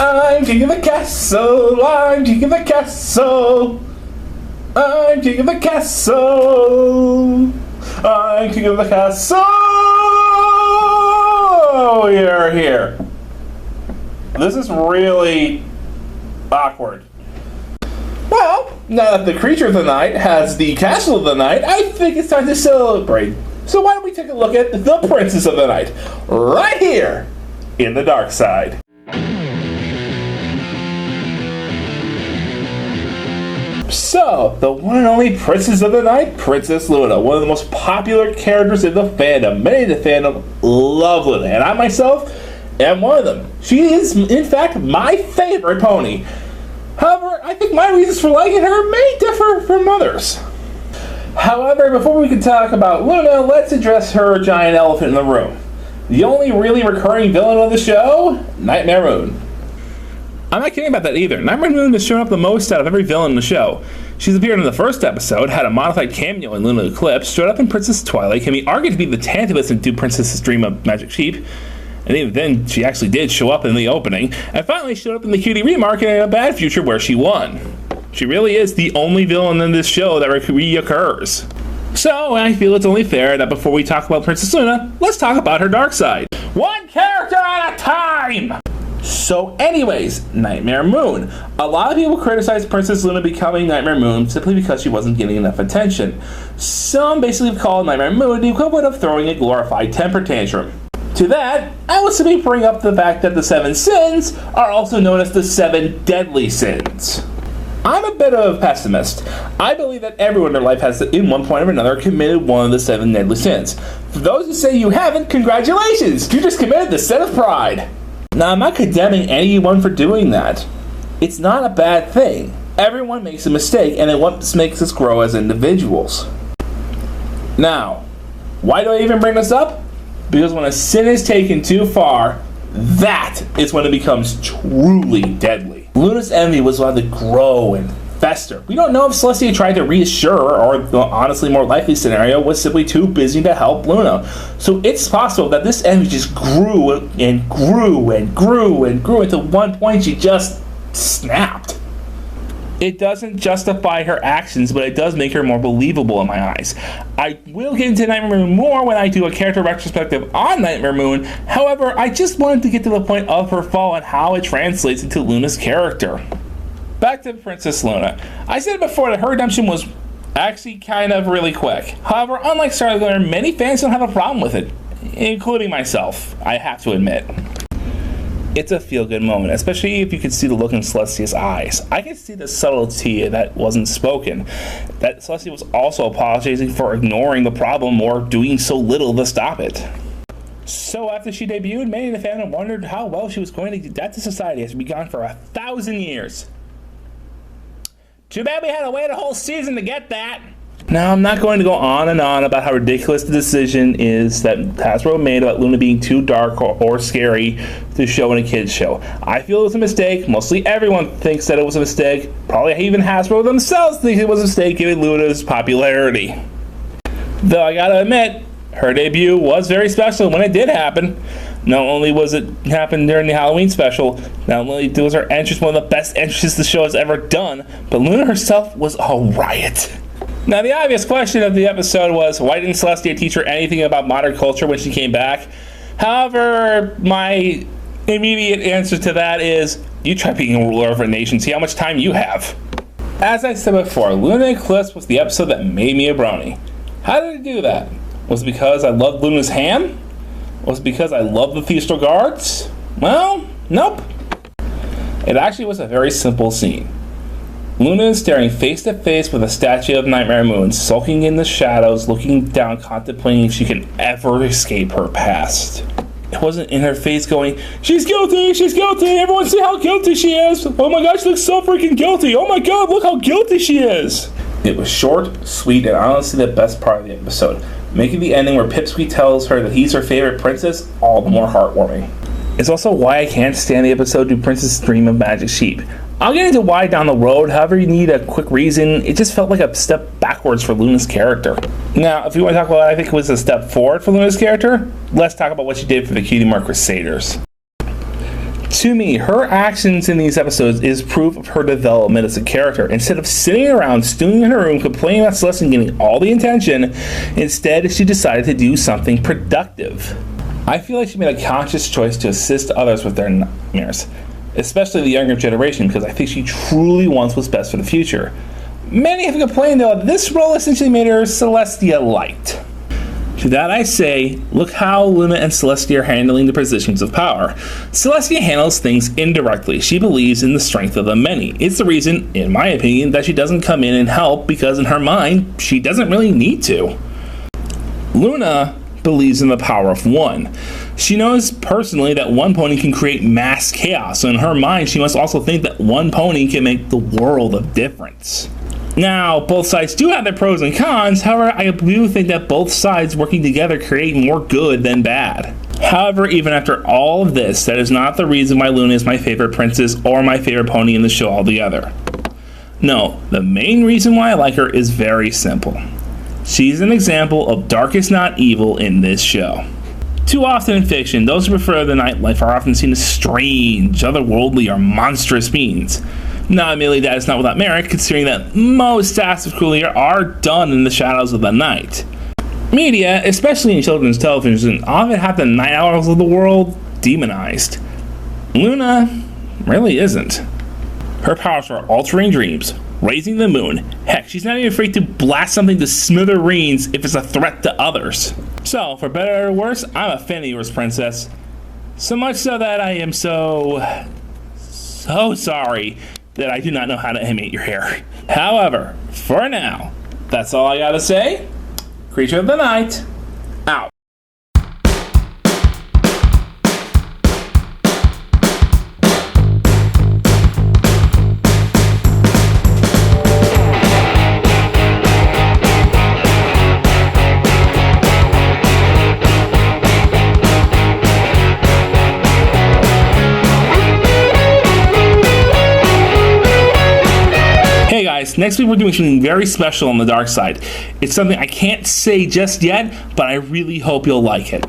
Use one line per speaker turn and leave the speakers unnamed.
I'm king of the castle, I'm king of the castle. I'm king of the castle. I'm king of the castle. You're here. This is really awkward. Well, now that the creature of the night has the castle of the night, I think it's time to celebrate. So why don't we take a look at the princess of the night, right here in the dark side. So, the one and only princess of the night, Princess Luna, one of the most popular characters in the fandom. Many in the fandom love Luna, and I myself am one of them. She is, in fact, my favorite pony. However, I think my reasons for liking her may differ from others. However, before we can talk about Luna, let's address her giant elephant in the room. The only really recurring villain of the show, Nightmare Moon. I'm not kidding about that either. Nightmare Moon has shown up the most out of every villain in the show. She's appeared in the first episode, had a modified cameo in Luna Eclipse, showed up in Princess Twilight, can be argued to be the Tantalus in Do Princess's Dream of Magic Sheep, and even then, she actually did show up in the opening, and finally showed up in the Cutie Remark in A Bad Future where she won. She really is the only villain in this show that reoccurs. So, I feel it's only fair that before we talk about Princess Luna, let's talk about her dark side. One character at a time! So anyways, Nightmare Moon. A lot of people criticize Princess Luna becoming Nightmare Moon simply because she wasn't getting enough attention. Some basically call Nightmare Moon the equivalent of throwing a glorified temper tantrum. To that, I would simply bring up the fact that the 7 sins are also known as the 7 deadly sins. I'm a bit of a pessimist. I believe that everyone in their life has, in one point or another, committed one of the 7 deadly sins. For those who say you haven't, congratulations! You just committed the sin of pride. Now, I'm not condemning anyone for doing that. It's not a bad thing. Everyone makes a mistake, and it's what makes us grow as individuals. Now, why do I even bring this up? Because when a sin is taken too far, that is when it becomes truly deadly. Luna's envy was allowed to grow and fester. We don't know if Celestia tried to reassure her, or the honestly more likely scenario was simply too busy to help Luna. So it's possible that this envy just grew and grew and grew and grew until one point she just snapped. It doesn't justify her actions, but it does make her more believable in my eyes. I will get into Nightmare Moon more when I do a character retrospective on Nightmare Moon. However, I just wanted to get to the point of her fall and how it translates into Luna's character. Back to Princess Luna. I said before that her redemption was actually kind of really quick. However, unlike Scarlet Letter, many fans don't have a problem with it, including myself, I have to admit. It's a feel-good moment, especially if you can see the look in Celestia's eyes. I can see the subtlety that wasn't spoken. That Celestia was also apologizing for ignoring the problem or doing so little to stop it. So after she debuted, many in the fandom wondered how well she was going to get that to society as she'd be gone for 1,000 years. Too bad we had to wait a whole season to get that. Now, I'm not going to go on and on about how ridiculous the decision is that Hasbro made about Luna being too dark or scary to show in a kids show. I feel it was a mistake. Mostly everyone thinks that it was a mistake. Probably even Hasbro themselves think it was a mistake given Luna's popularity. Though I gotta admit, her debut was very special when it did happen. Not only was it happen during the Halloween special, not only was her entrance one of the best entrances the show has ever done, but Luna herself was a riot. Now, the obvious question of the episode was, why didn't Celestia teach her anything about modern culture when she came back? However, my immediate answer to that is, you try being a ruler of a nation, see how much time you have. As I said before, Luna Eclipse was the episode that made me a brony. How did it do that? Was it because I loved Luna's ham? Was it because I loved the Theastral Guards? Well, nope. It actually was a very simple scene. Luna is staring face to face with a statue of Nightmare Moon, sulking in the shadows, looking down, contemplating if she can ever escape her past. It wasn't in her face going, she's guilty, everyone see how guilty she is. Oh my gosh, she looks so freaking guilty. Oh my god, look how guilty she is. It was short, sweet, and honestly the best part of the episode, making the ending where Pipsqueak tells her that he's her favorite princess all the more heartwarming. It's also why I can't stand the episode Do Princess's Dream of Magic Sheep. I'll get into why down the road, however you need a quick reason. It just felt like a step backwards for Luna's character. Now, if you want to talk about what I think it was a step forward for Luna's character, let's talk about what she did for the Cutie Mark Crusaders. To me, her actions in these episodes is proof of her development as a character. Instead of sitting around stewing in her room complaining about Celeste and getting all the attention, instead she decided to do something productive. I feel like she made a conscious choice to assist others with their nightmares, especially the younger generation, because I think she truly wants what's best for the future. Many have complained, though, that this role essentially made her Celestia light. To that I say, look how Luna and Celestia are handling the positions of power. Celestia handles things indirectly. She believes in the strength of the many. It's the reason, in my opinion, that she doesn't come in and help, because in her mind, she doesn't really need to. Luna believes in the power of one. She knows personally that one pony can create mass chaos, so in her mind, she must also think that one pony can make the world of difference. Now, both sides do have their pros and cons. However, I do think that both sides working together create more good than bad. However, even after all of this, that is not the reason why Luna is my favorite princess or my favorite pony in the show altogether. No, the main reason why I like her is very simple. She's an example of dark is not evil in this show. Too often in fiction, those who prefer the nightlife are often seen as strange, otherworldly, or monstrous beings. Not merely that is not without merit, considering that most acts of cruelty are done in the shadows of the night. Media, especially in children's television, often have the night owls of the world demonized. Luna really isn't. Her powers are altering dreams, raising the moon. Heck, she's not even afraid to blast something to smithereens if it's a threat to others. So, for better or worse, I'm a fan of yours, Princess. So much so that I am so sorry that I do not know how to animate your hair. However, for now, that's all I gotta say. Creature of the Night, out. Hey guys, next week we're doing something very special on the dark side. It's something I can't say just yet, but I really hope you'll like it.